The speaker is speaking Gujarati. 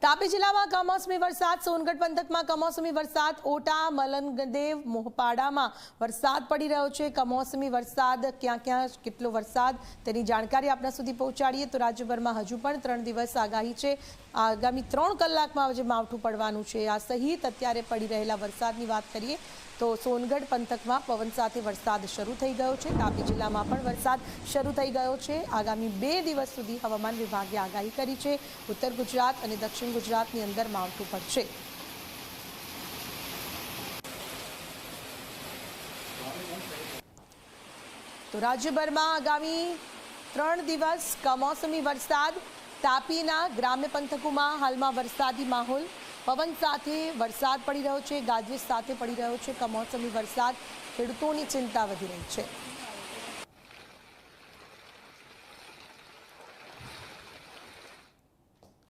તાપી જિલ્લામાં કમોસમી વરસાદ સોનગઢ પંથકમાં કમોસમી વરસાદ ઓટા મલંગદેવ મોહપાડામાં વરસાદ પડી રહ્યો છે। કમોસમી વરસાદ ક્યાં ક્યાં કેટલો વરસાદ તેની જાણકારી આપના સુધી પહોંચાડીએ તો રાજ્યભરમાં હજુ પણ 3 દિવસ આગાહી છે। આગામી 3 કલાકમાં જે માવઠું પડવાનું છે આ સહિત અત્યારે પડી રહેલા વરસાદની વાત કરીએ તો સોનગઢ પંથકમાં પવન સાથે વરસાદ શરૂ થઈ ગયો છે। તાપી જિલ્લામાં પણ વરસાદ શરૂ થઈ ગયો છે। આગામી 2 દિવસ સુધી હવામાન વિભાગે આગાહી કરી છે। ઉત્તર ગુજરાત અને દક્ષિણ ગુજરાતની અંદર માવઠું પડશે। તો રાજ્યભરમાં આગામી 3 દિવસ કમોસમી વરસાદ તાપીના ગ્રામ્ય પંથકોમાં હાલમાં વરસાદી માહોલ પવન સાથે વરસાદ પડી રહ્યો છે, ગાજવીજ સાથે પડી રહ્યો છે। કમોસમી વરસાદ ખેડૂતોની ચિંતા વધી રહી છે।